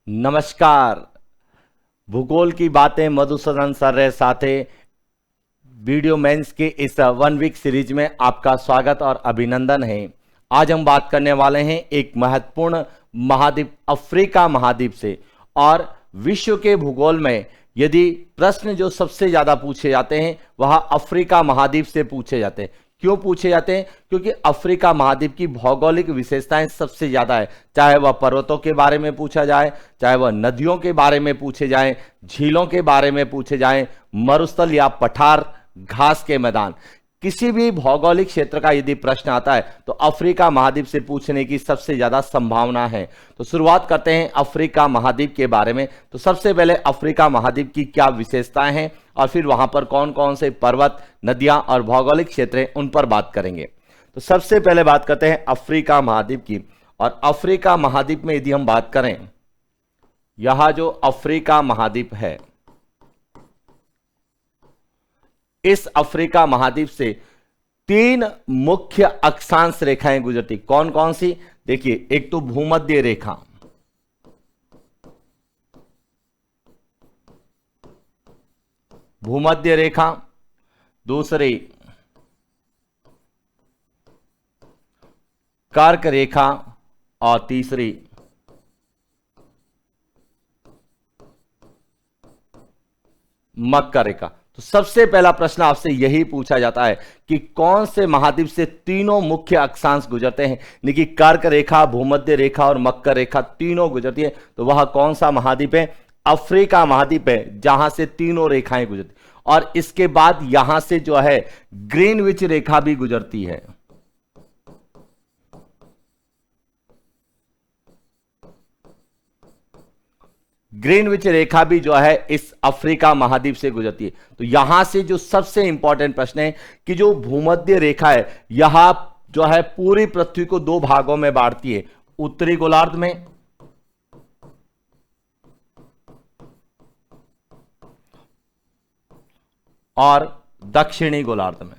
नमस्कार। भूगोल की बातें मधुसूदन सर रे साथे वीडियो मेंस के इस 1 वीक सीरीज में आपका स्वागत और अभिनंदन है। आज हम बात करने वाले हैं एक महत्वपूर्ण महाद्वीप अफ्रीका महाद्वीप से। और विश्व के भूगोल में यदि प्रश्न जो सबसे ज्यादा पूछे जाते हैं वह अफ्रीका महाद्वीप से पूछे जाते हैं। क्यों पूछे जाते हैं? क्योंकि अफ्रीका महाद्वीप की भौगोलिक विशेषताएं सबसे ज्यादा है। चाहे वह पर्वतों के बारे में पूछा जाए, चाहे वह नदियों के बारे में पूछे जाएं, झीलों के बारे में पूछे जाएं, मरुस्थल या पठार, घास के मैदान, किसी भी भौगोलिक क्षेत्र का यदि प्रश्न आता है तो अफ्रीका महाद्वीप से पूछने की सबसे ज्यादा संभावना है। तो शुरुआत करते हैं अफ्रीका महाद्वीप के बारे में। तो सबसे पहले अफ्रीका महाद्वीप की क्या विशेषताएं हैं और फिर वहां पर कौन कौन से पर्वत, नदियां और भौगोलिक क्षेत्र हैं उन पर बात करेंगे। तो सबसे पहले बात करते हैं अफ्रीका महाद्वीप की। और अफ्रीका महाद्वीप में यदि हम बात करें, यहां जो अफ्रीका महाद्वीप है, इस अफ्रीका महाद्वीप से 3 मुख्य अक्षांश रेखाएं गुजरती। कौन कौन सी? देखिए, एक तो भूमध्य रेखा, भूमध्य रेखा, दूसरी कर्क रेखा और तीसरी मकर रेखा। तो सबसे पहला प्रश्न आपसे यही पूछा जाता है कि कौन से महाद्वीप से तीनों मुख्य अक्षांश गुजरते हैं। यानी कर्क रेखा, भूमध्य रेखा और मकर रेखा तीनों गुजरती है। तो वह कौन सा महाद्वीप है? अफ्रीका महाद्वीप है, जहां से तीनों रेखाएं गुजरती। और इसके बाद यहां से जो है ग्रीनविच रेखा भी गुजरती है। ग्रीनविच रेखा भी जो है इस अफ्रीका महाद्वीप से गुजरती है। तो यहां से जो सबसे इंपॉर्टेंट प्रश्न है कि जो भूमध्य रेखा है, यह जो है पूरी पृथ्वी को 2 भागों में बांटती है, उत्तरी गोलार्ध में और दक्षिणी गोलार्ध में।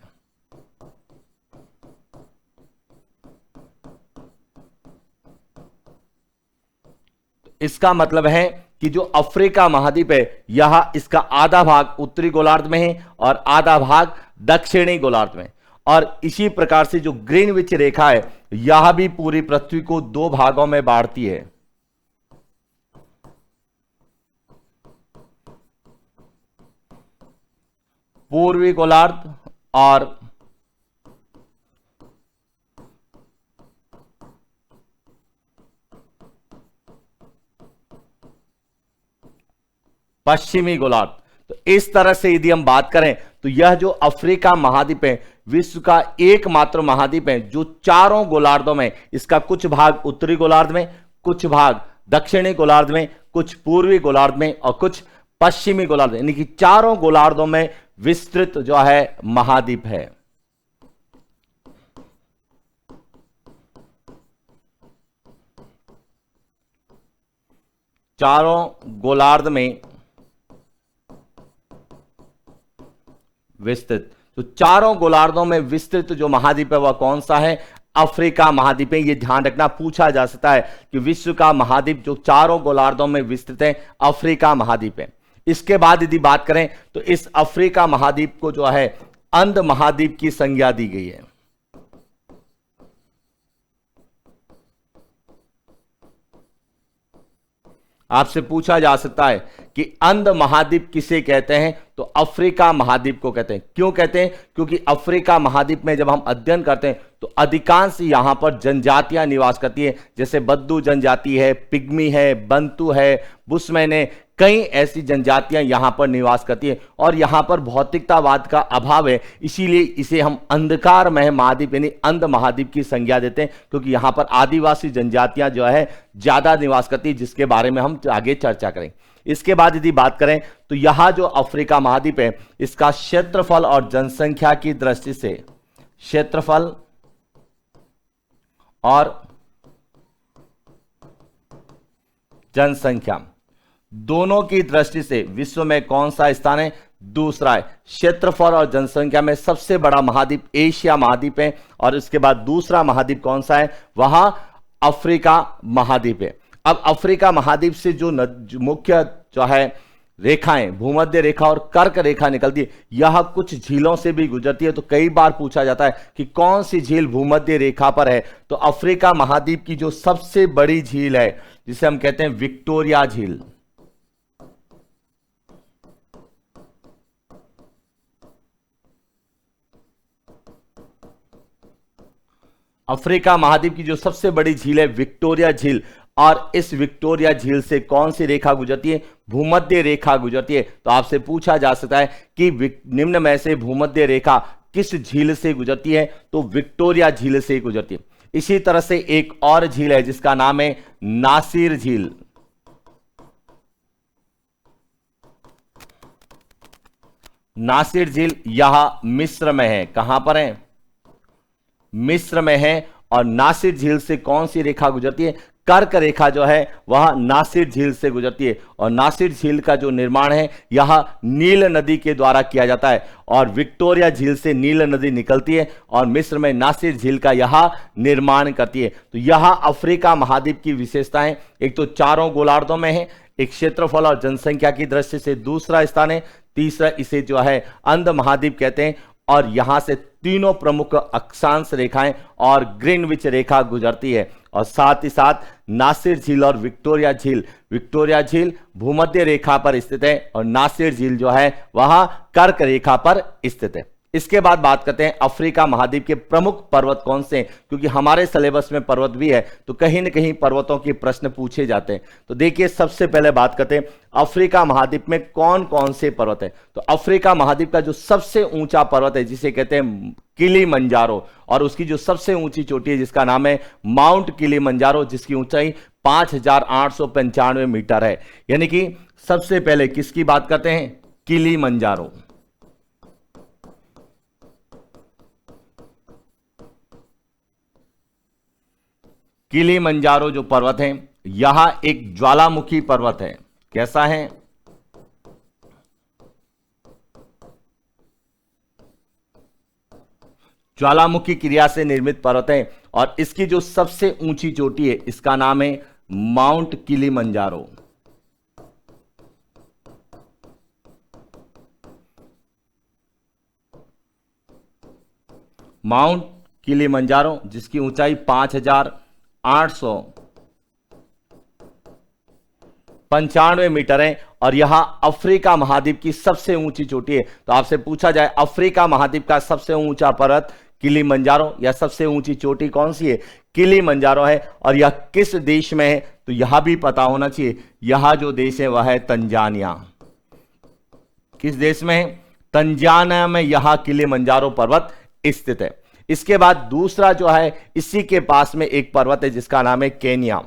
इसका मतलब है कि जो अफ्रीका महाद्वीप है, यह इसका आधा भाग उत्तरी गोलार्ध में है और आधा भाग दक्षिणी गोलार्ध में। और इसी प्रकार से जो ग्रीनविच रेखा है, यह भी पूरी पृथ्वी को 2 भागों में बांटती है। पूर्वी गोलार्ध और पश्चिमी गोलार्ध। तो इस तरह से यदि हम बात करें तो यह जो अफ्रीका महाद्वीप है, विश्व का एकमात्र महाद्वीप है जो चारों गोलार्धों में, इसका कुछ भाग उत्तरी गोलार्ध में, कुछ भाग दक्षिणी गोलार्ध में, कुछ पूर्वी गोलार्ध में और कुछ पश्चिमी गोलार्ध में, यानी कि चारों गोलार्धों में विस्तृत जो है महाद्वीप है। चारों गोलार्ध में विस्तृत। तो चारों गोलार्धों में विस्तृत जो महाद्वीप है वह कौन सा है? अफ्रीका महाद्वीप है। यह ध्यान रखना, पूछा जा सकता है कि विश्व का महाद्वीप जो चारों गोलार्धों में विस्तृत है, अफ्रीका महाद्वीप है। इसके बाद यदि बात करें तो इस अफ्रीका महाद्वीप को जो है अंध महाद्वीप की संज्ञा दी गई है। आपसे पूछा जा सकता है कि अंध महाद्वीप किसे कहते हैं? तो अफ्रीका महाद्वीप को कहते हैं। क्यों कहते हैं? क्योंकि अफ्रीका महाद्वीप में जब हम अध्ययन करते हैं तो अधिकांश यहां पर जनजातियां निवास करती है, जैसे बद्दू जनजाति है, पिग्मी है, बंतू है, बुशमैन है, कई ऐसी जनजातियां यहां पर निवास करती है। और यहां पर भौतिकतावाद का अभाव है, इसीलिए इसे हम अंधकारमय महाद्वीप यानी अंध महाद्वीप की संज्ञा देते हैं, क्योंकि यहां पर आदिवासी जनजातियां जो है ज्यादा निवास करती है, जिसके बारे में हम आगे चर्चा करेंगे। इसके बाद यदि बात करें तो यहां जो अफ्रीका महाद्वीप है, इसका क्षेत्रफल और जनसंख्या की दृष्टि से, क्षेत्रफल और जनसंख्या दोनों की दृष्टि से विश्व में कौन सा स्थान है? दूसरा है। क्षेत्रफल और जनसंख्या में सबसे बड़ा महाद्वीप एशिया महाद्वीप है और इसके बाद दूसरा महाद्वीप कौन सा है? वहां अफ्रीका महाद्वीप है। अब अफ्रीका महाद्वीप से जो मुख्य जो है रेखाएं, भूमध्य रेखा और कर्क रेखा निकलती है, यह कुछ झीलों से भी गुजरती है। तो कई बार पूछा जाता है कि कौन सी झील भूमध्य रेखा पर है, तो अफ्रीका महाद्वीप की जो सबसे बड़ी झील है, जिसे हम कहते हैं विक्टोरिया झील। अफ्रीका महाद्वीप की जो सबसे बड़ी झील है विक्टोरिया झील, और इस विक्टोरिया झील से कौन सी रेखा गुजरती है, भूमध्य रेखा गुजरती है। तो आपसे पूछा जा सकता है कि निम्न में से भूमध्य रेखा किस झील से गुजरती है, तो विक्टोरिया झील से गुजरती है। इसी तरह से एक और झील है जिसका नाम है नासिर झील। नासिर झील यह मिस्र में है। कहां पर है, मिस्र में है। और नासिर झील से कौन सी रेखा गुजरती है, कर्क रेखा जो है वह नासिर झील से गुजरती है। और नासिर झील का जो निर्माण है यह नील नदी के द्वारा किया जाता है, और विक्टोरिया झील से नील नदी निकलती है और मिस्र में नासिर झील का यह निर्माण करती है। तो यह अफ्रीका महाद्वीप की विशेषताएं, एक तो चारों गोलार्धों में है, एक क्षेत्रफल और जनसंख्या की दृष्टि से दूसरा स्थान है, तीसरा इसे जो है अंध महाद्वीप कहते हैं, और यहां से तीनों प्रमुख अक्षांश रेखाएं और ग्रीनविच रेखा गुजरती है। और साथ ही साथ नासिर झील और विक्टोरिया झील भूमध्य रेखा पर स्थित है, और नासिर झील जो है वह कर्क रेखा पर स्थित है। इसके बाद बात करते हैं अफ्रीका महाद्वीप के प्रमुख पर्वत कौन से हैं, क्योंकि हमारे सिलेबस में पर्वत भी है तो कहीं न कहीं पर्वतों के प्रश्न पूछे जाते हैं। तो देखिए, सबसे पहले बात करते हैं अफ्रीका महाद्वीप में कौन कौन से पर्वत है। तो अफ्रीका महाद्वीप का जो सबसे ऊंचा पर्वत है जिसे कहते हैं किलिमंजारो, और उसकी जो सबसे ऊंची चोटी है जिसका नाम है माउंट किलिमंजारो, जिसकी ऊंचाई 5895 मीटर है। यानी कि सबसे पहले किसकी बात करते हैं, किलिमंजारो। किलिमंजारो जो पर्वत है यह एक ज्वालामुखी पर्वत है। कैसा है, ज्वालामुखी क्रिया से निर्मित पर्वत है, और इसकी जो सबसे ऊंची चोटी है इसका नाम है माउंट किलिमंजारो। माउंट किलिमंजारो जिसकी ऊंचाई 5895 मीटर है, और यह अफ्रीका महाद्वीप की सबसे ऊंची चोटी है। तो आपसे पूछा जाए अफ्रीका महाद्वीप का सबसे ऊंचा पर्वत किलिमंजारो, या सबसे ऊंची चोटी कौन सी है, किलिमंजारो है, और यह किस देश में है, तो यह भी पता होना चाहिए। यह जो देश है वह है तंजानिया। किस देश में है, तंजानिया में यह किलिमंजारो पर्वत स्थित है। इसके बाद दूसरा जो है, इसी के पास में एक पर्वत है जिसका नाम है केन्या।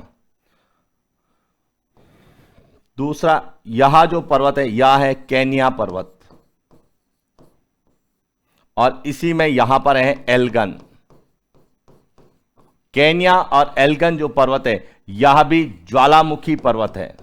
दूसरा यह जो पर्वत है यह है केन्या पर्वत, और इसी में यहां पर है एल्गन। केन्या और एल्गन जो पर्वत है यह भी ज्वालामुखी पर्वत है।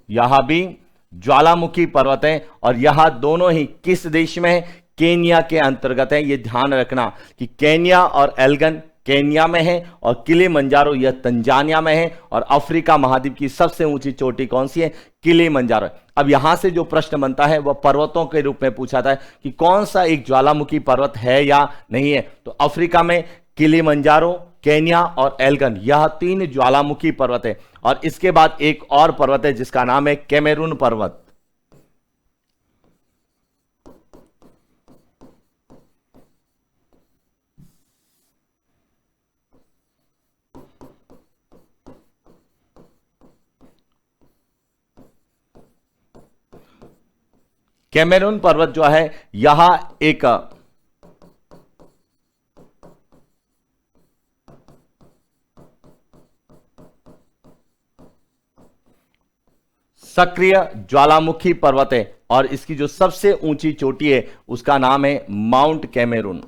यह भी ज्वालामुखी पर्वत है, और यह दोनों ही किस देश में है, केन्या के अंतर्गत है। यह ध्यान रखना कि केन्या और एल्गन केन्या में है, और किलिमंजारो यह तंजानिया में है, और अफ्रीका महाद्वीप की सबसे ऊंची चोटी कौन सी है, किलिमंजारो। अब यहां से जो प्रश्न बनता है वह पर्वतों के रूप में पूछा था कि कौन सा एक ज्वालामुखी पर्वत है या नहीं है। तो अफ्रीका में किलिमंजारो, केन्या और एल्गन, यह तीन ज्वालामुखी पर्वत है। और इसके बाद एक और पर्वत है जिसका नाम है कैमरून पर्वत। कैमरून पर्वत जो है यह एक सक्रिय ज्वालामुखी पर्वत है, और इसकी जो सबसे ऊंची चोटी है उसका नाम है माउंट कैमरून,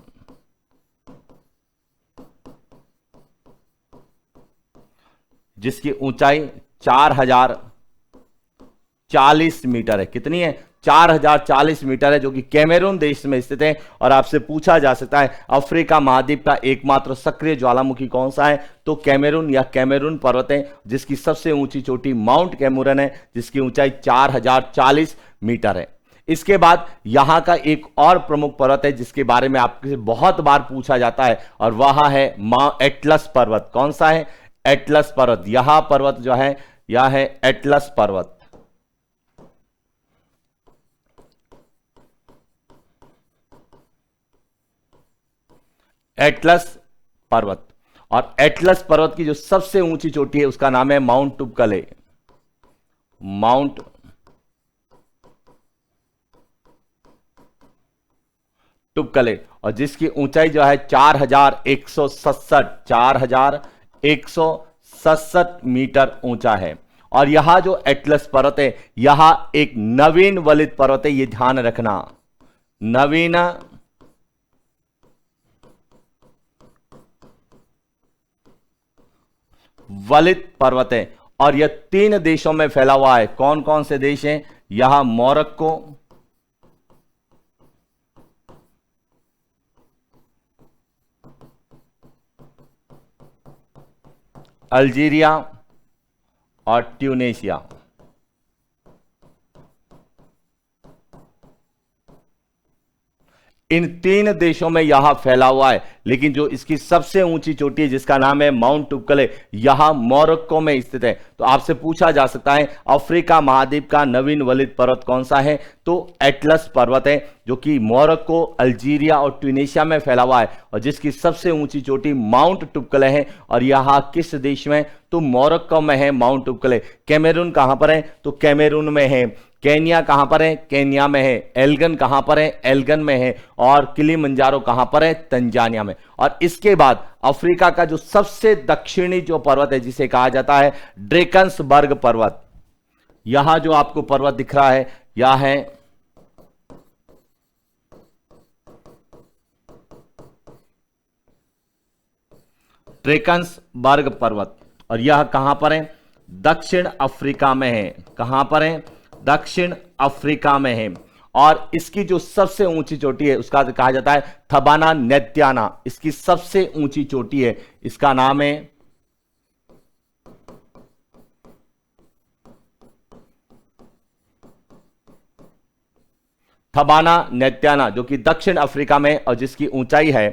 जिसकी ऊंचाई 4040 मीटर है। कितनी है, 4040 मीटर है, जो कि कैमरून देश में स्थित है। और आपसे पूछा जा सकता है अफ्रीका महाद्वीप का एकमात्र सक्रिय ज्वालामुखी कौन सा है, तो कैमरून या कैमरून पर्वत है, जिसकी सबसे ऊंची चोटी माउंट कैमरून है, जिसकी ऊंचाई 4040 मीटर है। इसके बाद यहां का एक और प्रमुख पर्वत है जिसके बारे में आपसे बहुत बार पूछा जाता है, और वह है एटलस पर्वत। कौन सा है? एटलस पर्वत। यह पर्वत जो है यह है एटलस पर्वत। एटलस पर्वत। और एटलस पर्वत की जो सबसे ऊंची चोटी है उसका नाम है माउंट टुपकले। माउंट टुपकले, और जिसकी ऊंचाई जो है 4167 मीटर ऊंचा है। और यह जो एटलस पर्वत है यह एक नवीन वलित पर्वत है, यह ध्यान रखना, नवीन वलित पर्वत है। और यह 3 देशों में फैला हुआ है। कौन कौन से देश हैं? यह मोरक्को, अल्जीरिया और ट्यूनीशिया। इन 3 देशों में यह फैला हुआ है, लेकिन जो इसकी सबसे ऊंची चोटी है जिसका नाम है माउंट टुपकले, यह मोरक्को में स्थित है। तो आपसे पूछा जा सकता है अफ्रीका महाद्वीप का नवीन वलित पर्वत कौन सा है, तो एटलस पर्वत है, जो कि मोरक्को, अल्जीरिया और ट्यूनीशिया में फैला हुआ है, और जिसकी सबसे ऊंची चोटी माउंट टुपकले है। और यह किस देश में? तो मोरक्को में है माउंट टुपकले। कैमरून कहां पर है? तो कैमरून में है। केन्या कहां पर है? केन्या में है। एल्गन कहां पर है? एल्गन में है। और किलिमंजारो कहां पर है? तंजानिया में। और इसके बाद अफ्रीका का जो सबसे दक्षिणी जो पर्वत है जिसे कहा जाता है ड्रेकन्सबर्ग पर्वत। यहां जो आपको पर्वत दिख रहा है यह है ड्रेकन्सबर्ग पर्वत। और यह कहां पर है? दक्षिण अफ्रीका में है। कहां पर है? दक्षिण अफ्रीका में है। और इसकी जो सबसे ऊंची चोटी है उसका कहा जाता है थबाना नेत्याना। इसकी सबसे ऊंची चोटी है, इसका नाम है थबाना नेत्याना, जो कि दक्षिण अफ्रीका में, और जिसकी ऊंचाई है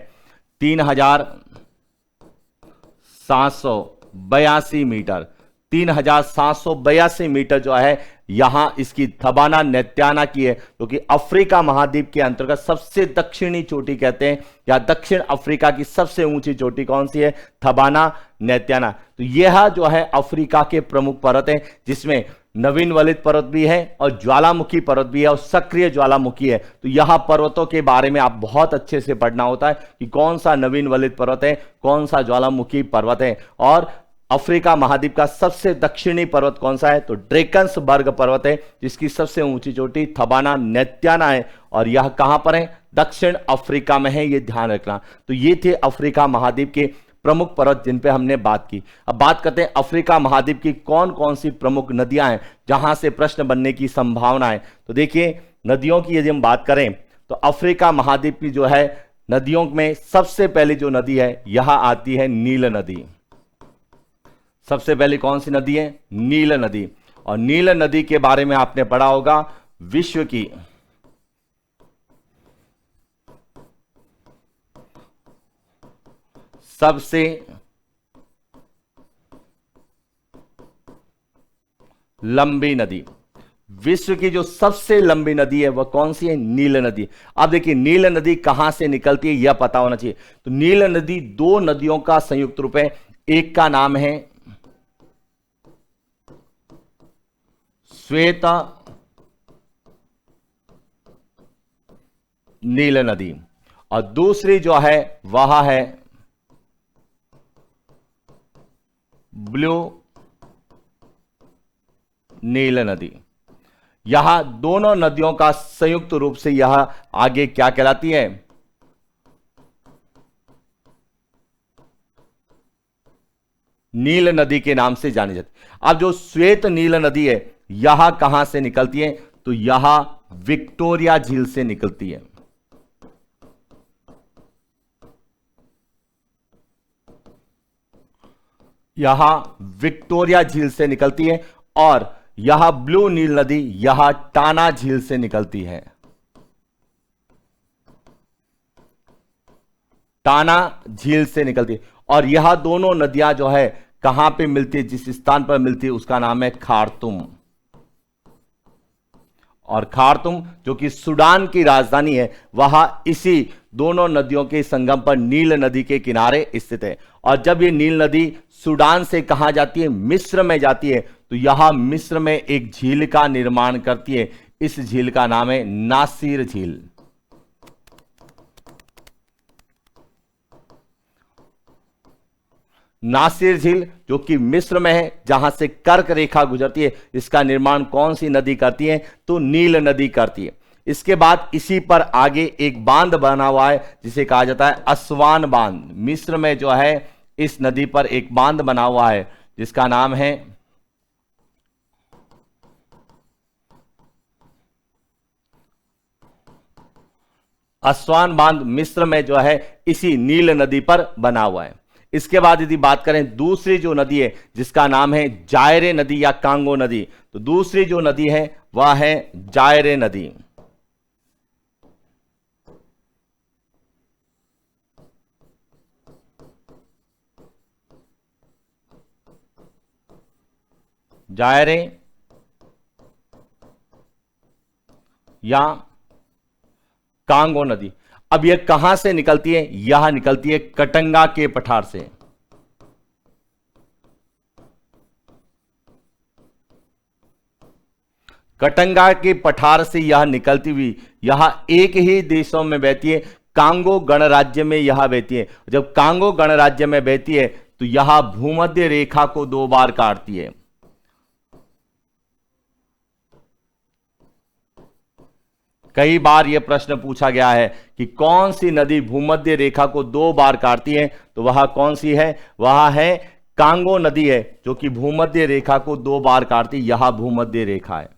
3782 मीटर। 3782 मीटर जो है यहां इसकी थबाना नेत्याना की है, जो कि अफ्रीका महाद्वीप के अंतर्गत सबसे दक्षिणी चोटी कहते हैं, या दक्षिण अफ्रीका की सबसे ऊंची चोटी कौन सी है? थबाना नेत्याना। तो यह जो है अफ्रीका के प्रमुख पर्वत है, जिसमें नवीन वलित पर्वत भी है और ज्वालामुखी पर्वत भी है और सक्रिय ज्वालामुखी है। तो यह पर्वतों के बारे में आप बहुत अच्छे से पढ़ना होता है कि कौन सा नवीन वलित पर्वत है, कौन सा ज्वालामुखी पर्वत है। और अफ्रीका महाद्वीप का सबसे दक्षिणी पर्वत कौन सा है? तो ड्रेकन्सबर्ग पर्वत है, जिसकी सबसे ऊंची चोटी थबाना नेत्याना है। और यह कहां पर है? दक्षिण अफ्रीका में है, यह ध्यान रखना। तो ये थे अफ्रीका महाद्वीप के प्रमुख पर्वत जिन पे हमने बात की। अब बात करते हैं अफ्रीका महाद्वीप की कौन कौन सी प्रमुख नदियां हैं जहां से प्रश्न बनने की संभावना है। तो देखिए, नदियों की यदि हम बात करें तो अफ्रीका महाद्वीप की जो है नदियों में सबसे पहली जो नदी है यह आती है नील नदी। सबसे पहले कौन सी नदी है? नील नदी। और नील नदी के बारे में आपने पढ़ा होगा विश्व की सबसे लंबी नदी। विश्व की जो सबसे लंबी नदी है वह कौन सी है? नील नदी। अब देखिए, नील नदी कहां से निकलती है यह पता होना चाहिए। तो नील नदी 2 नदियों का संयुक्त रूप है। एक का नाम है श्वेत नील नदी, और दूसरी जो है वह है ब्लू नील नदी। यह दोनों नदियों का संयुक्त रूप से यह आगे क्या कहलाती है? नील नदी के नाम से जानी जाती है। अब जो श्वेत नील नदी है यह कहां से निकलती है? तो यह विक्टोरिया झील से निकलती है। यहां विक्टोरिया झील से निकलती है और यह ब्लू नील नदी यह टाना झील से निकलती है। टाना झील से निकलती है और यह दोनों नदियां जो है कहां पे मिलती है, जिस स्थान पर मिलती है उसका नाम है खार्तुम। और खार्तुम जो कि सूडान की राजधानी है, वह इसी दोनों नदियों के संगम पर नील नदी के किनारे स्थित है। और जब ये नील नदी सूडान से कहां जाती है, मिस्र में जाती है, तो यह मिस्र में एक झील का निर्माण करती है। इस झील का नाम है नासिर झील। नासिर झील जो कि मिस्र में है, जहां से कर्क रेखा गुजरती है, इसका निर्माण कौन सी नदी करती है, तो नील नदी करती है। इसके बाद इसी पर आगे एक बांध बना हुआ है जिसे कहा जाता है अस्वान बांध। मिस्र में जो है इस नदी पर एक बांध बना हुआ है जिसका नाम है अस्वान बांध। मिस्र में जो है इसी नील नदी पर बना हुआ है। इसके बाद यदि बात करें दूसरी जो नदी है जिसका नाम है जायरे नदी या कांगो नदी, तो दूसरी जो नदी है वह है जायरे नदी। जायरे या कांगो नदी। अब यह कहां से निकलती है, यह निकलती है कटंगा के पठार से। कटंगा के पठार से यह निकलती हुई यह एक ही देशों में बहती है, कांगो गणराज्य में यह बहती है। जब कांगो गणराज्य में बहती है तो यह भूमध्य रेखा को 2 बार काटती है। कई बार यह प्रश्न पूछा गया है कि कौन सी नदी भूमध्य रेखा को 2 बार काटती है, तो वह कौन सी है, वह है कांगो नदी है जो कि भूमध्य रेखा को 2 बार काटती। यह भूमध्य रेखा है।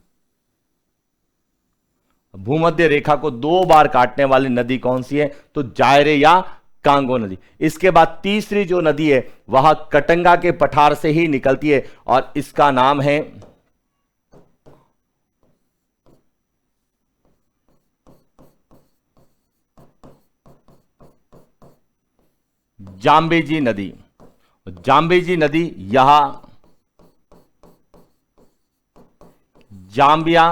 भूमध्य रेखा को 2 बार काटने वाली नदी कौन सी है, तो जायरे या कांगो नदी। इसके बाद तीसरी जो नदी है वह कटंगा के पठार से ही निकलती है और इसका नाम है जाम्बेजी नदी। जाम्बेजी नदी यह जाम्बिया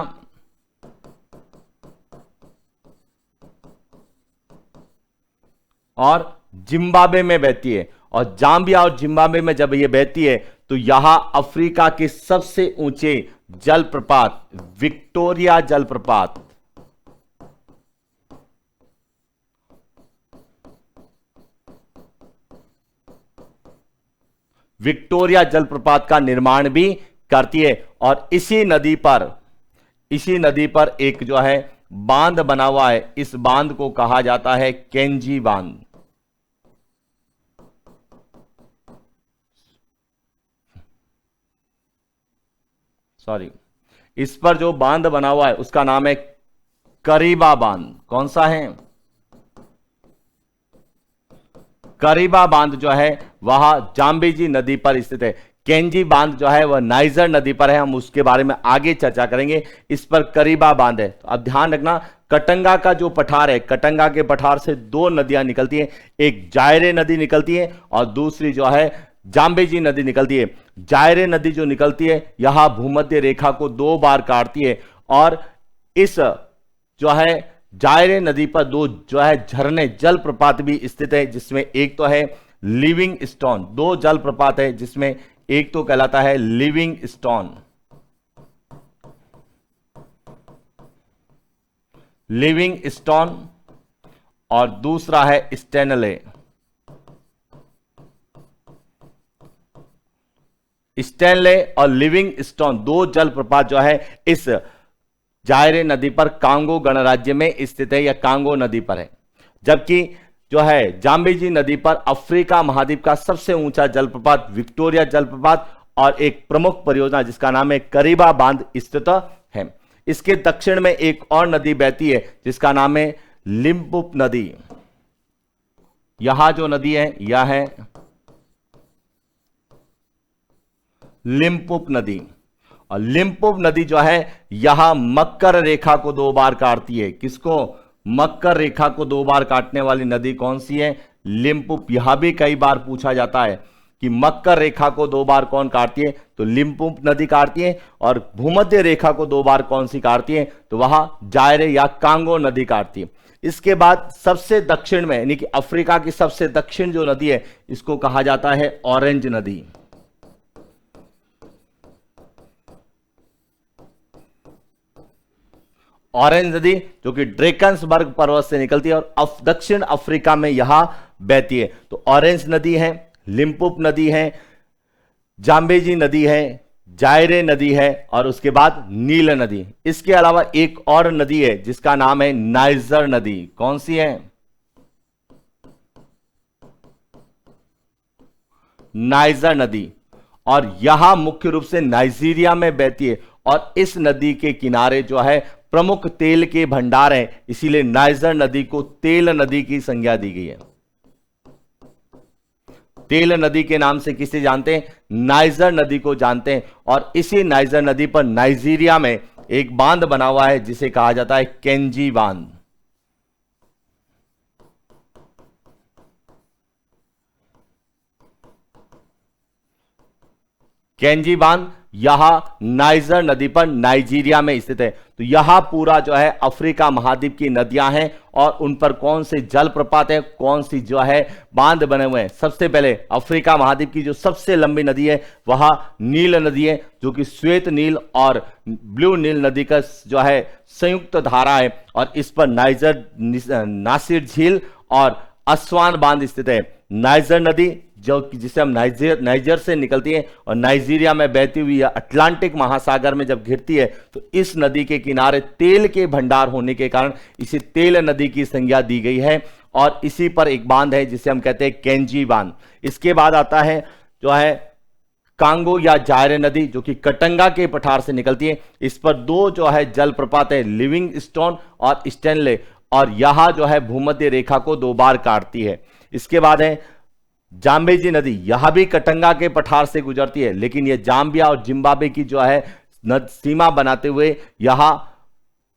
और जिम्बाब्वे में बहती है। और जाम्बिया और जिम्बाब्वे में जब यह बहती है तो यहां अफ्रीका के सबसे ऊंचे जलप्रपात विक्टोरिया जलप्रपात, विक्टोरिया जलप्रपात का निर्माण भी करती है। और इसी नदी पर एक जो है बांध बना हुआ है। इस बांध को कहा जाता है केंजी बांध। इस पर जो बांध बना हुआ है उसका नाम है करीबा बांध। कौन सा है, करीबा बांध जो है वह जाम्बेजी नदी पर स्थित है। केंजी बांध जो है वह नाइजर नदी पर है, हम उसके बारे में आगे चर्चा करेंगे। इस पर करीबा बांध है। तो अब ध्यान रखना, कटंगा का जो पठार है, कटंगा के पठार से 2 नदियां निकलती हैं। एक जायरे नदी निकलती है और दूसरी जो है जाम्बेजी नदी निकलती है। जायरे नदी जो निकलती है यह भूमध्य रेखा को 2 बार काटती है और इस जो है जायरे नदी पर 2 जो है झरने जलप्रपात भी स्थित है, जिसमें एक तो है लिविंग स्टोन। 2 जलप्रपात है जिसमें एक तो कहलाता है लिविंग स्टोन, लिविंग स्टोन, और दूसरा है स्टेनले। स्टेनले और लिविंग स्टोन 2 जलप्रपात जो है इस जायरे नदी पर कांगो गणराज्य में स्थित है या कांगो नदी पर है। जबकि जो है जाम्बेजी नदी पर अफ्रीका महाद्वीप का सबसे ऊंचा जलप्रपात विक्टोरिया जलप्रपात और एक प्रमुख परियोजना जिसका नाम है करीबा बांध स्थित है। इसके दक्षिण में एक और नदी बहती है जिसका नाम है लिम्पुप नदी। यहां जो नदी है यह है लिम्पुप नदी। और लिम्पुप नदी जो है यहां मकर रेखा को 2 बार काटती है। किसको? मकर रेखा को 2 बार काटने वाली नदी कौन सी है? लिम्पुप। यहां भी कई बार पूछा जाता है कि मकर रेखा को 2 बार कौन काटती है, तो लिम्पुप नदी काटती है। और भूमध्य रेखा को 2 बार कौन सी काटती है, तो वहां जायरे या कांगो नदी काटती है। इसके बाद सबसे दक्षिण में यानी कि अफ्रीका की सबसे दक्षिण जो नदी है इसको कहा जाता है ऑरेंज नदी। ऑरेंज नदी जो कि ड्रेकन्सबर्ग पर्वत से निकलती है और दक्षिण अफ्रीका में यहां बहती है। तो ऑरेंज नदी है, लिम्पुप नदी है, जाम्बेजी नदी है, जायरे नदी है और उसके बाद नील नदी। इसके अलावा एक और नदी है जिसका नाम है नाइजर नदी। कौन सी है? नाइजर नदी। और यहां मुख्य रूप से नाइजीरिया में बहती है और इस नदी के किनारे जो है प्रमुख तेल के भंडार हैं, इसीलिए नाइजर नदी को तेल नदी की संज्ञा दी गई है। तेल नदी के नाम से किसे जानते हैं? नाइजर नदी को जानते हैं। और इसी नाइजर नदी पर नाइजीरिया में एक बांध बना हुआ है जिसे कहा जाता है केंजी बांध। केंजी बांध यहां नाइजर नदी पर नाइजीरिया में स्थित है। तो यहां पूरा जो है अफ्रीका महाद्वीप की नदियां हैं और उन पर कौन से जलप्रपात है, कौन सी जो है बांध बने हुए हैं। सबसे पहले अफ्रीका महाद्वीप की जो सबसे लंबी नदी है वह नील नदी है, जो कि श्वेत नील और ब्लू नील नदी का जो है संयुक्त धारा है और इस पर नासिर झील और अस्वान बांध स्थित है। नाइजर नदी जो जिसे हम नाइजर से निकलती है और नाइजीरिया में बहती हुई अटलांटिक महासागर में जब घिरती है तो इस नदी के किनारे तेल के भंडार होने के कारण इसे तेल नदी की संज्ञा दी गई है और इसी पर एक बांध है जिसे हम कहते हैं केंजी बांध। इसके बाद आता है जो है कांगो या जायरे नदी जो कि कटंगा के पठार से निकलती है। इस पर 2 जो है जलप्रपात है, लिविंग स्टोन और स्टैनले, और यहां जो है भूमध्य रेखा को 2 बार काटती है। इसके बाद है जाम्बेजी नदी। यहां भी कटंगा के पठार से गुजरती है, लेकिन यह जाम्बिया और जिम्बाब्वे की जो है सीमा बनाते हुए यहां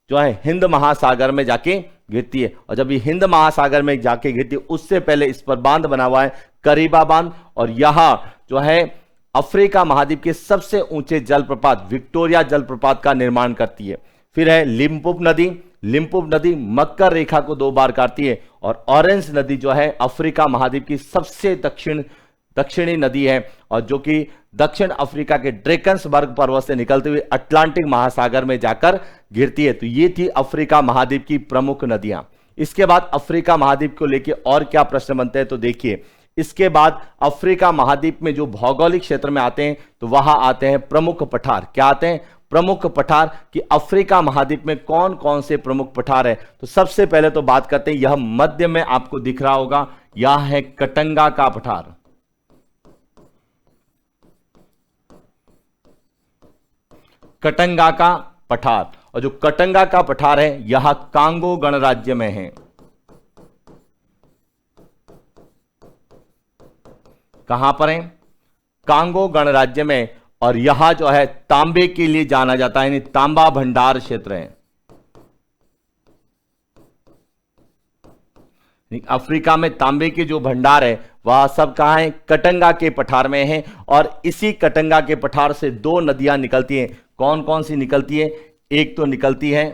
जो है हिंद महासागर में जाके गिरती है। और जब ये हिंद महासागर में जाके गिरती है उससे पहले इस पर बांध बना हुआ है करीबा बांध, और यहां जो है अफ्रीका महाद्वीप के सबसे ऊंचे जलप्रपात विक्टोरिया जलप्रपात का निर्माण करती है। फिर है लिम्पुप नदी। लिम्पुप नदी मकर रेखा को 2 बार काटती है। और ऑरेंज नदी जो है अफ्रीका महाद्वीप की सबसे दक्षिणी नदी है और जो कि दक्षिण अफ्रीका के ड्रेकन्सबर्ग पर्वत से निकलते हुए अटलांटिक महासागर में जाकर गिरती है। तो ये थी अफ्रीका महाद्वीप की प्रमुख नदियां। इसके बाद अफ्रीका महाद्वीप को लेकर और क्या प्रश्न बनते हैं, तो देखिए इसके बाद अफ्रीका महाद्वीप में जो भौगोलिक क्षेत्र में आते हैं तो वहां आते हैं प्रमुख पठार। क्या आते हैं? प्रमुख पठार। कि अफ्रीका महाद्वीप में कौन कौन से प्रमुख पठार है। तो सबसे पहले तो बात करते हैं, यह मध्य में आपको दिख रहा होगा, यह है कटंगा का पठार। कटंगा का पठार। और जो कटंगा का पठार है यह कांगो गणराज्य में है। कहां पर है? कांगो गणराज्य में। और यहां जो है तांबे के लिए जाना जाता है, यानी तांबा भंडार क्षेत्र है। अफ्रीका में तांबे के जो भंडार है वह सब कहां है? कटंगा के पठार में है। और इसी कटंगा के पठार से 2 नदियां निकलती हैं। कौन कौन सी निकलती है? एक तो निकलती है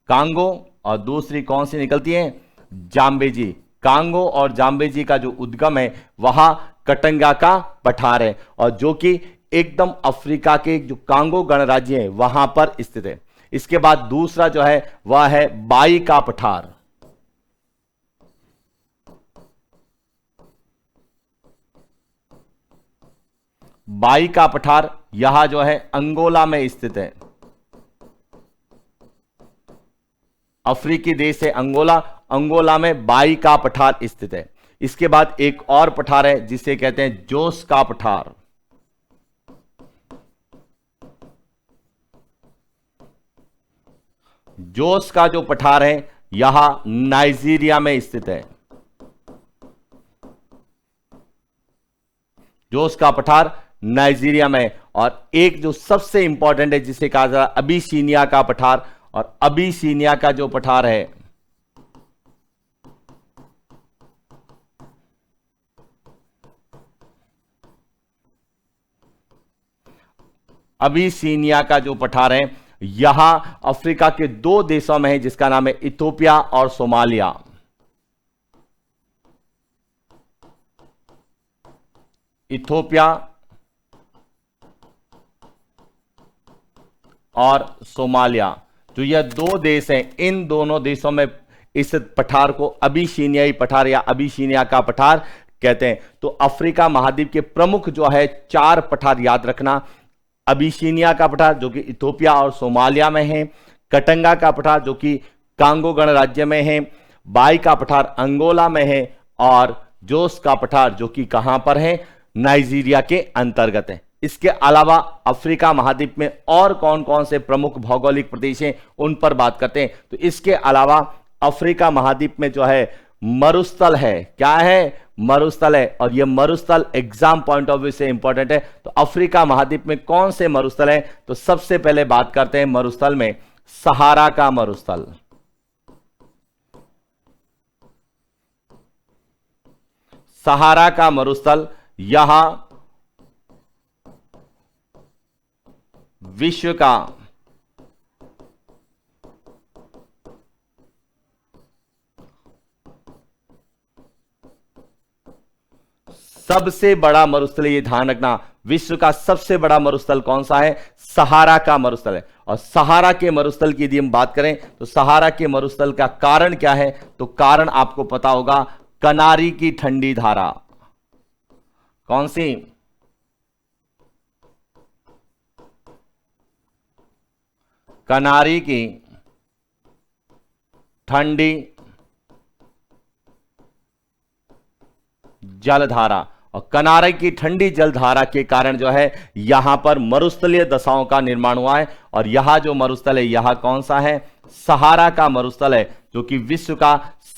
कांगो और दूसरी कौन सी निकलती है? जाम्बेजी। कांगो और जाम्बेजी का जो उद्गम है वहां कटंगा का पठार है और जो कि एकदम अफ्रीका के जो कांगो गणराज्य है वहां पर स्थित है। इसके बाद दूसरा जो है वह है बाई का पठार। बाई का पठार यहां जो है अंगोला में स्थित है। अफ्रीकी देश है अंगोला। अंगोला में बाई का पठार स्थित है। इसके बाद एक और पठार है जिसे कहते हैं जोस का पठार। जोस का जो पठार है यहां नाइजीरिया में स्थित है। जोस का पठार नाइजीरिया में। और एक जो सबसे इंपॉर्टेंट है जिसे कहा जाता है अबिसीनिया का पठार, और अबिसीनिया का जो पठार है अबिसीनिया का जो पठार है यहां अफ्रीका के दो देशों में है जिसका नाम है इथोपिया और सोमालिया। इथोपिया और सोमालिया जो यह दो देश हैं, इन दोनों देशों में इस पठार को अबिसीनियाई पठार या अबिसीनिया का पठार कहते हैं। तो अफ्रीका महाद्वीप के प्रमुख जो है 4 पठार याद रखना। अबिसीनिया का पठार जो कि इथोपिया और सोमालिया में है, कटंगा का पठार जो कि कांगो गणराज्य में है, बाई का पठार अंगोला में है, और जोस का पठार जो कि कहां पर है, नाइजीरिया के अंतर्गत है। इसके अलावा अफ्रीका महाद्वीप में और कौन कौन से प्रमुख भौगोलिक प्रदेश हैं उन पर बात करते हैं। तो इसके अलावा अफ्रीका महाद्वीप में जो है मरुस्थल है। क्या है? मरुस्थल है। और यह मरुस्थल एग्जाम पॉइंट ऑफ व्यू से इंपॉर्टेंट है। तो अफ्रीका महाद्वीप में कौन से मरुस्थल है? तो सबसे पहले बात करते हैं मरुस्थल में, सहारा का मरुस्थल। सहारा का मरुस्थल यहां विश्व का सबसे बड़ा मरुस्थल, ये ध्यान रखना, विश्व का सबसे बड़ा मरुस्थल कौन सा है? सहारा का मरुस्थल है। और सहारा के मरुस्थल की यदि हम बात करें तो सहारा के मरुस्थल का कारण क्या है? तो कारण आपको पता होगा, कनारी की ठंडी धारा। कौन सी? कनारी की ठंडी जलधारा। और कनारी की ठंडी जलधारा के कारण जो है यहां पर मरुस्थलीय दशाओं का निर्माण हुआ है। और यहां जो मरुस्थल है यहां कौन सा है? सहारा का मरुस्थल है, जो कि विश्व का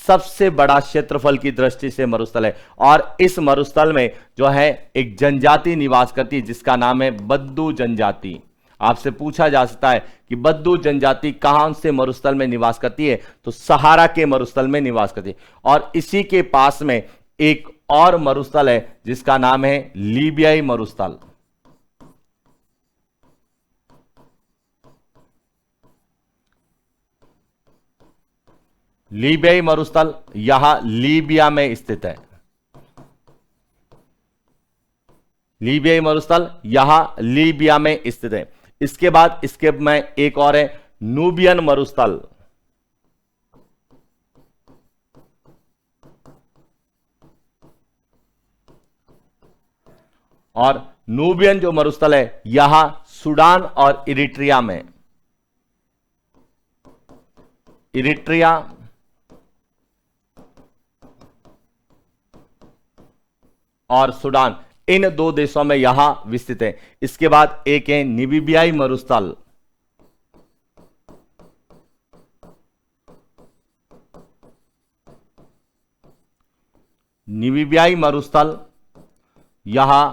सबसे बड़ा क्षेत्रफल की दृष्टि से मरुस्थल है। और इस मरुस्थल में जो है एक जनजाति निवास करती है जिसका नाम है बद्दू जनजाति। आपसे पूछा जा सकता है कि बद्दू जनजाति कहां से मरुस्थल में निवास करती है? तो सहारा के मरुस्थल में निवास करती है। और इसी के पास में एक और मरुस्थल है जिसका नाम है लीबियाई मरुस्थल। लीबियाई मरुस्थल यहां लीबिया में स्थित है। लीबियाई मरुस्थल यहां लीबिया में स्थित है। इसके बाद इसके में एक और है नूबियन मरुस्थल। और नूबियन जो मरुस्थल है यहां सूडान और इरिट्रिया में, इरिट्रिया और सूडान, इन दो देशों में यहां विस्तृत है। इसके बाद एक है नामीबियाई मरुस्थल। नामीबियाई मरुस्थल यहां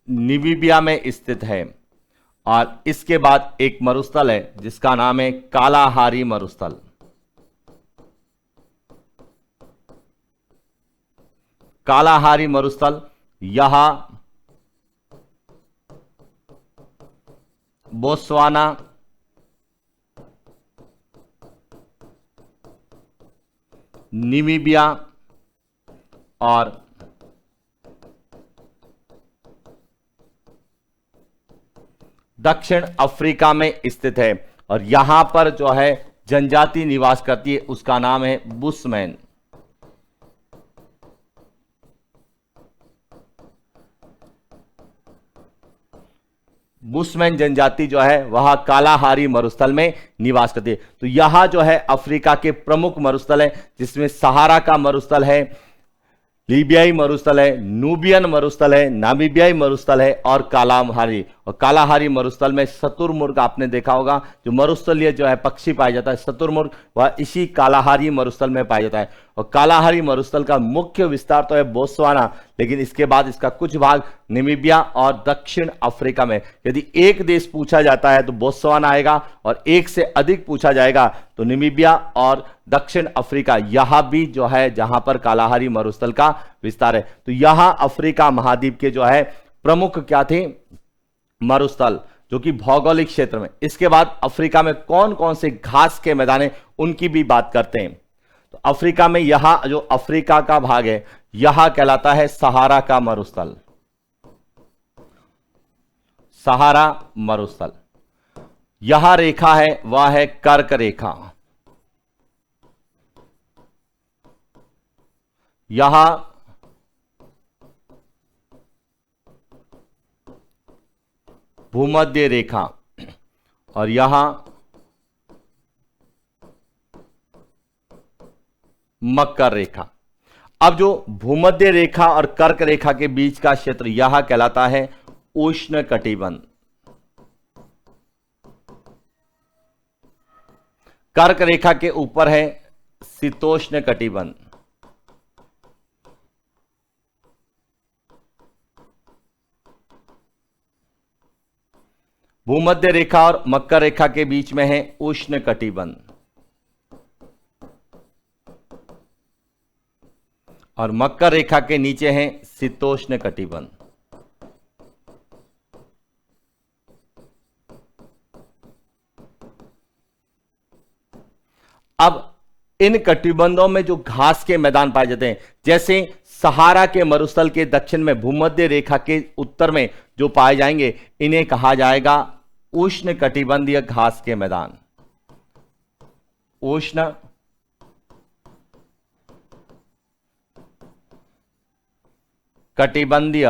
नामीबिया में स्थित है। और इसके बाद एक मरुस्थल है जिसका नाम है कालाहारी मरुस्थल। कालाहारी मरुस्थल यहां बोत्सवाना, नामीबिया और दक्षिण अफ्रीका में स्थित है। और यहां पर जो है जनजाति निवास करती है उसका नाम है बुशमैन। बुशमैन जनजाति जो है वह कालाहारी मरुस्थल में निवास करती है। तो यहां जो है अफ्रीका के प्रमुख मरुस्थल है जिसमें सहारा का मरुस्थल है, लीबियाई मरुस्थल है, नूबियन मरुस्थल है, नामीबियाई मरुस्थल है और कालाहारी। और कालाहारी मरुस्थल में शतुरमुर्ग आपने देखा होगा, जो मरुस्थलीय जो है पक्षी पाया जाता है शतुरमुर्ग, वह इसी कालाहारी मरुस्थल में पाया जाता है। और कालाहारी मरुस्थल का मुख्य विस्तार तो है बोत्सवाना, लेकिन इसके बाद इसका कुछ भाग नामीबिया और दक्षिण अफ्रीका में। यदि एक देश पूछा जाता है तो बोत्सवाना आएगा, और एक से अधिक पूछा जाएगा तो नामीबिया और दक्षिण अफ्रीका, यहां भी जो है जहां पर कालाहारी मरुस्थल का विस्तार है। तो यहां अफ्रीका महाद्वीप के जो है प्रमुख क्या थे, मरुस्थल, जो कि भौगोलिक क्षेत्र में। इसके बाद अफ्रीका में कौन कौन से घास के मैदान हैं उनकी भी बात करते हैं। तो अफ्रीका में यहां जो अफ्रीका का भाग है यहां कहलाता है सहारा का मरुस्थल, सहारा मरुस्थल। यहां रेखा है वह है कर्क रेखा, यहां भूमध्य रेखा और यहां मकर रेखा। अब जो भूमध्य रेखा और कर्क रेखा के बीच का क्षेत्र यह कहलाता है उष्ण कटिबंध। कर्क रेखा के ऊपर है शीतोष्ण कटिबंध। भूमध्य रेखा और मकर रेखा के बीच में है उष्ण कटिबंध, और मकर रेखा के नीचे है शीतोष्ण कटिबंध। अब इन कटिबंधों में जो घास के मैदान पाए जाते हैं, जैसे सहारा के मरुस्थल के दक्षिण में, भूमध्य रेखा के उत्तर में जो पाए जाएंगे, इन्हें कहा जाएगा उष्ण कटिबंधीय घास के मैदान। उष्ण कटिबंधीय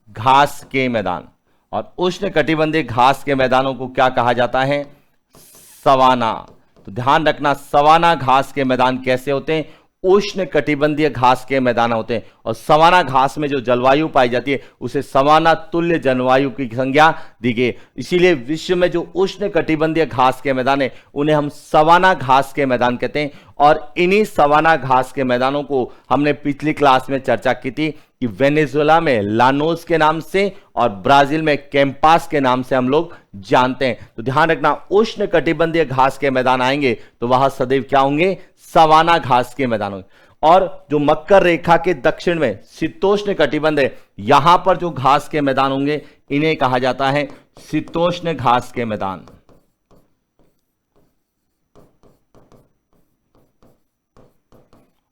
घास के मैदान। और उष्ण कटिबंधीय घास के मैदानों को क्या कहा जाता है, सवाना। तो ध्यान रखना, सवाना घास के मैदान कैसे होते हैं, उष्ण कटिबंधीय घास के मैदान होते हैं। और सवाना घास में जो जलवायु पाई जाती है उसे सवाना तुल्य जलवायु की संज्ञा दी गई। इसीलिए विश्व में जो उष्ण कटिबंधीय घास के मैदान है उन्हें हम सवाना घास के मैदान कहते हैं। और इन्हीं सवाना घास के मैदानों को हमने पिछली क्लास में चर्चा की थी कि वेनेजुएला में लानोस के नाम से और ब्राजील में कैंपास के नाम से हम लोग जानते हैं। तो ध्यान रखना, उष्ण कटिबंधीय घास के मैदान आएंगे तो वहां सदैव क्या होंगे, सवाना घास के मैदान होंगे। और जो मकर रेखा के दक्षिण में शीतोष्ण कटिबंध है, यहां पर जो घास के मैदान होंगे इन्हें कहा जाता है शीतोष्ण घास के मैदान।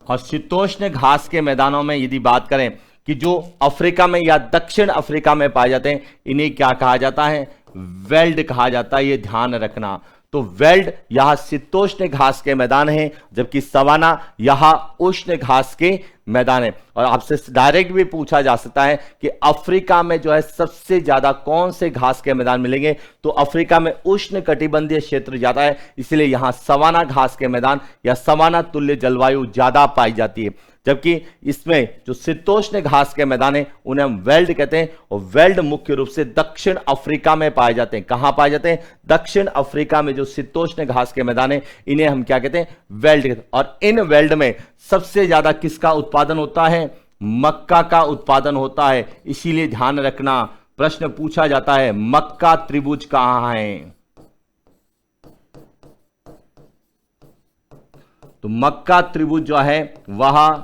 और शीतोष्ण घास के मैदानों में यदि बात करें कि जो अफ्रीका में या दक्षिण अफ्रीका में पाए जाते हैं, इन्हें क्या कहा जाता है, वेल्ड कहा जाता है। ये ध्यान रखना। तो वेल्ड यहां शीतोष्ण घास के मैदान है, जबकि सवाना यहां उष्ण घास के मैदान है। और आपसे डायरेक्ट भी पूछा जा सकता है कि अफ्रीका में जो है सबसे ज्यादा कौन से घास के मैदान मिलेंगे, तो अफ्रीका में उष्ण कटिबंधीय क्षेत्र ज्यादा है, इसलिए यहां सवाना घास के मैदान या सवाना तुल्य जलवायु ज्यादा पाई जाती है। जबकि इसमें जो शीतोष्ण घास के मैदान है उन्हें हम वेल्ड कहते हैं। और वेल्ड मुख्य रूप से दक्षिण अफ्रीका में पाए जाते हैं। कहां पाए जाते हैं, दक्षिण अफ्रीका में जो शीतोष्ण घास के मैदान है इन्हें हम क्या कहते हैं, वेल्ड कहते हैं। और इन वेल्ड में सबसे ज्यादा किसका उत्पादन होता है, मक्का का उत्पादन होता है। इसीलिए ध्यान रखना, प्रश्न पूछा जाता है मक्का त्रिभुज कहां है। तो मक्का त्रिभुज जो है वह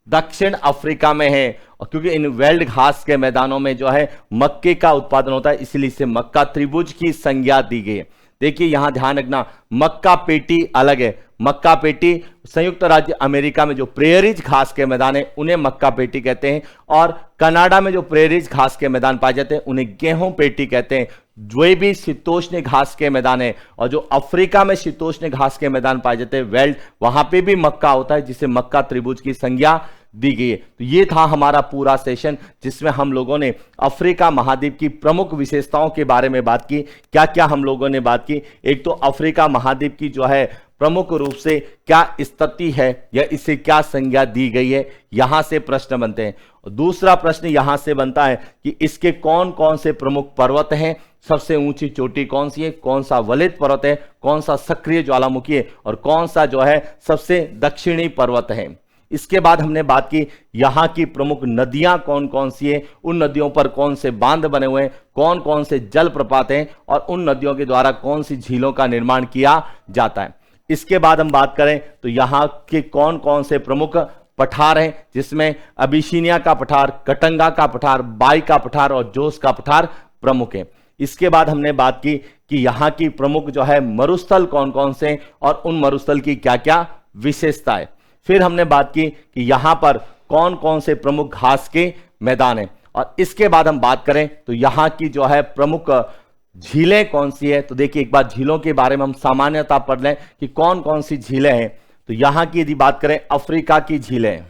दक्षिण अफ्रीका में है। और क्योंकि इन वेल्ड घास के मैदानों में जो है मक्के का उत्पादन होता है, इसलिए इसे मक्का त्रिभुज की संज्ञा दी गई है। देखिए यहां ध्यान रखना, मक्का पेटी अलग है। मक्का पेटी संयुक्त राज्य अमेरिका में जो प्रेयरीज घास के मैदान है उन्हें मक्का पेटी कहते हैं। और कनाडा में जो प्रेयरीज घास के मैदान पाए जाते हैं उन्हें गेहूं पेटी कहते हैं। जो भी शीतोष्ण घास के मैदान है, और जो अफ्रीका में शीतोष्ण घास के मैदान पाए जाते हैं वेल्ड, वहां पे भी मक्का होता है, जिसे मक्का त्रिभुज की संज्ञा दी गई है। तो ये था हमारा पूरा सेशन, जिसमें हम लोगों ने अफ्रीका महाद्वीप की प्रमुख विशेषताओं के बारे में बात की। क्या क्या हम लोगों ने बात की? एक तो अफ्रीका महाद्वीप की जो है प्रमुख रूप से क्या स्थिति है या इसे क्या संज्ञा दी गई है, यहां से प्रश्न बनते हैं। दूसरा प्रश्न यहां से बनता है कि इसके कौन कौन से प्रमुख पर्वत हैं, सबसे ऊंची चोटी कौन सी है, कौन सा वलित पर्वत है, कौन सा सक्रिय ज्वालामुखी है और कौन सा जो है सबसे दक्षिणी पर्वत है। इसके बाद हमने बात की यहां की प्रमुख नदियां कौन कौन सी है, उन नदियों पर कौन से बांध बने हुए हैं, कौन कौन से जलप्रपात हैं और उन नदियों के द्वारा कौन सी झीलों का निर्माण किया जाता है। इसके बाद हम बात करें तो यहां के कौन कौन से प्रमुख पठार हैं, जिसमें अबिसिनिया का पठार, कटंगा का पठार, बाई का पठार और जोस का पठार प्रमुख है। इसके बाद हमने बात की कि यहां की प्रमुख जो है मरुस्थल कौन कौन से और उन मरुस्थल की क्या क्या विशेषताएं। फिर हमने बात की कि यहां पर कौन कौन से प्रमुख घास के मैदान हैं और इसके बाद हम बात करें तो यहां की जो है प्रमुख झीलें कौन सी है। तो देखिए एक बार झीलों के बारे में हम सामान्यतः पढ़ लें कि कौन कौन सी झीलें हैं। तो यहां की यदि बात करें अफ्रीका की झीलें,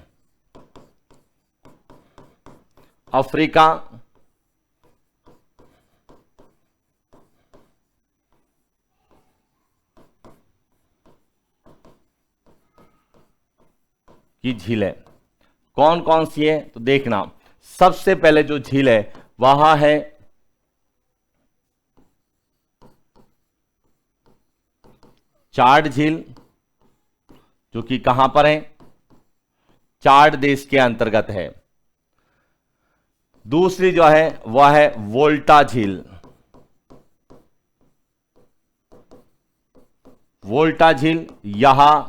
अफ्रीका की झीलें कौन कौन सी है, तो देखना सबसे पहले जो झील है वहां है चाड झील, जो कि कहां पर है, चाड देश के अंतर्गत है। दूसरी जो है वह है वोल्टा झील, वोल्टा झील यहां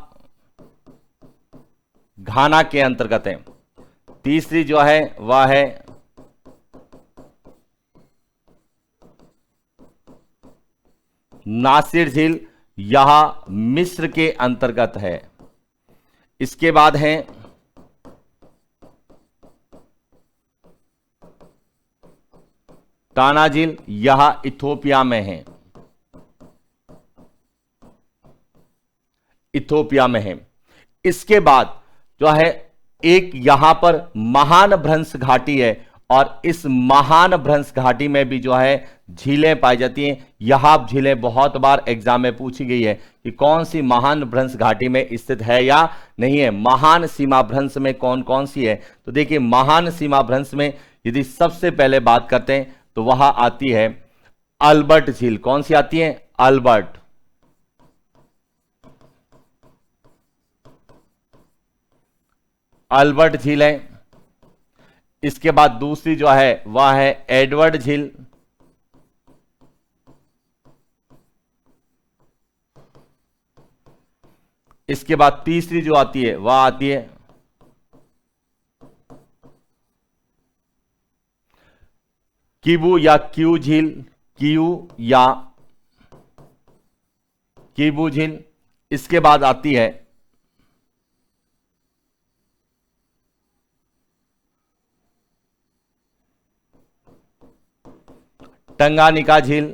घाना के अंतर्गत है। तीसरी जो है वह है नासिर झील, यह मिस्र के अंतर्गत है। इसके बाद है टाना झील, यह इथोपिया में है, इथोपिया में है। इसके बाद जो है एक यहां पर महान भ्रंश घाटी है और इस महान भ्रंश घाटी में भी जो है झीलें पाई जाती हैं। यह झीलें बहुत बार एग्जाम में पूछी गई है कि कौन सी महान भ्रंश घाटी में स्थित है या नहीं है। महान सीमा भ्रंश में कौन कौन सी है, तो देखिए महान सीमा भ्रंश में यदि सबसे पहले बात करते हैं तो वह आती है अल्बर्ट झील। कौन सी आती है? अल्बर्ट। अल्बर्ट झील है। इसके बाद दूसरी जो है वह है एडवर्ड झील। इसके बाद तीसरी जो आती है वह आती है कीबू या क्यू झील, क्यू या कीबू झील। इसके बाद आती है टंगानिका झील।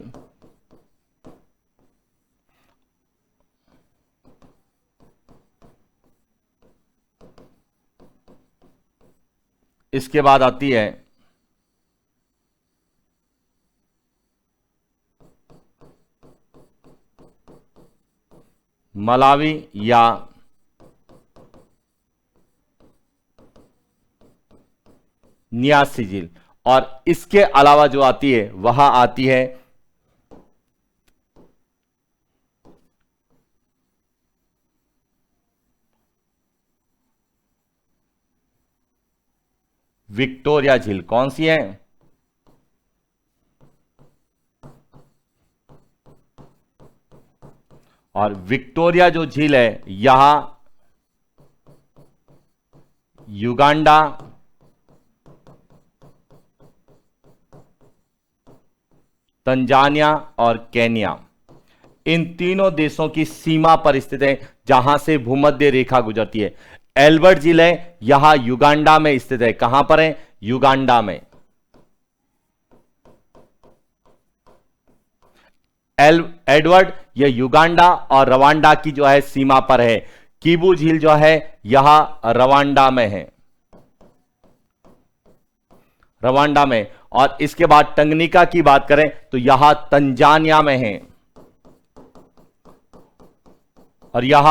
इसके बाद आती है मलावी या नियासी झील। और इसके अलावा जो आती है वह आती है विक्टोरिया झील। कौन सी है? और विक्टोरिया जो झील है यह युगांडा, तंजानिया और केन्या, इन तीनों देशों की सीमा पर स्थित है जहां से भूमध्य रेखा गुजरती है। एल्बर्ट झील है यह युगांडा में स्थित है। कहां पर है? युगांडा में। एडवर्ड यह युगांडा और रवांडा की जो है सीमा पर है। कीबू झील जो है यह रवांडा में है। रवांडा में। और इसके बाद टंगनिका की बात करें तो यह तंजानिया में है। और यह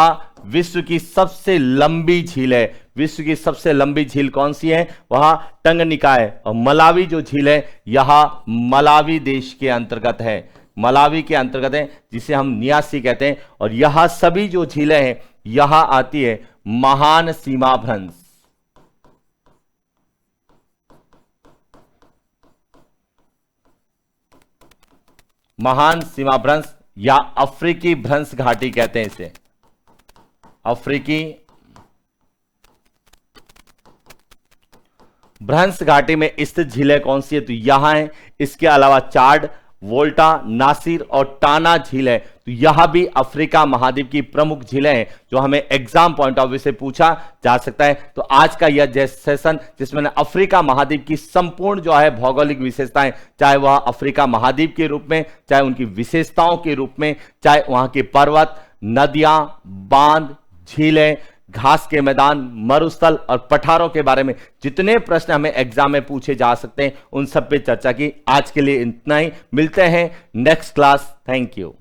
विश्व की सबसे लंबी झील है। विश्व की सबसे लंबी झील कौन सी है? वह टंगनिका है। और मलावी जो झील है यह मलावी देश के अंतर्गत है, मलावी के अंतर्गत है, जिसे हम नियासी कहते हैं। और यह सभी जो झीलें हैं यह आती है महान सीमा भ्रंश। महान सीमा भ्रंश या अफ्रीकी भ्रंश घाटी कहते हैं इसे। अफ्रीकी भ्रंश घाटी में स्थित झीलें कौन सी है? तो यहां है। इसके अलावा चाड, वोल्टा, नासिर और टाना झील है। तो यह भी अफ्रीका महाद्वीप की प्रमुख झीलें हैं जो हमें एग्जाम पॉइंट ऑफ व्यू से पूछा जा सकता है। तो आज का यह सेशन जिसमें अफ्रीका महाद्वीप की संपूर्ण जो है भौगोलिक विशेषताएं, चाहे वह अफ्रीका महाद्वीप के रूप में, चाहे उनकी विशेषताओं के रूप में, चाहे वहां के पर्वत, नदियां, बांध, झीलें, घास के मैदान, मरुस्थल और पठारों के बारे में जितने प्रश्न हमें एग्जाम में पूछे जा सकते हैं उन सब पे चर्चा की। आज के लिए इतना ही, मिलते हैं नेक्स्ट क्लास। Thank you.